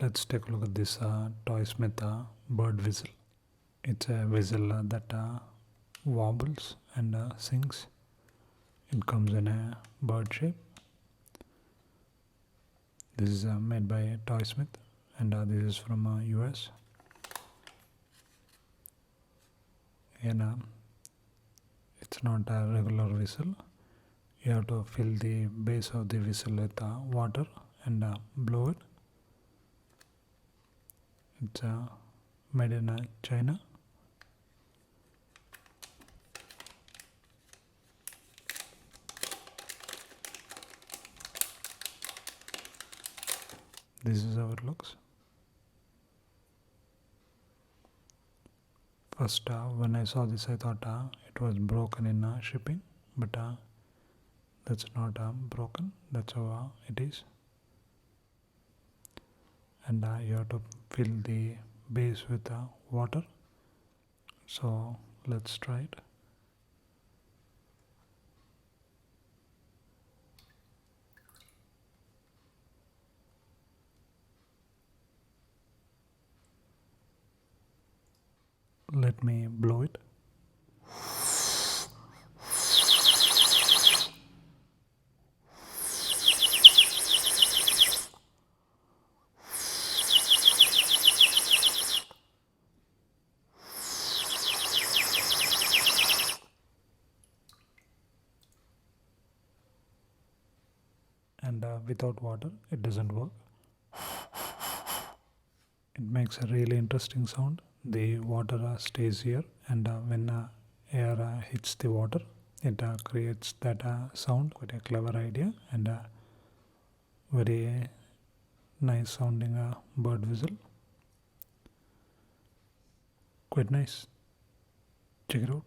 Let's take a look at this Toysmith Bird Whistle. It's a whistle that wobbles and sings. It comes in a bird shape. This is made by Toysmith, and this is from US. And it's not a regular whistle. You have to fill the base of the whistle with water and blow it. It's made in China. This is how it looks. First, when I saw this, I thought it was broken in shipping, but that's not broken. That's how it is. And you have to fill the base with water. So let's try it. Let me blow it. And without water it doesn't work. It makes a really interesting sound. The water stays here, and when air hits the water, it creates that sound. Quite a clever idea, and very nice sounding bird whistle. Quite nice. Check it out.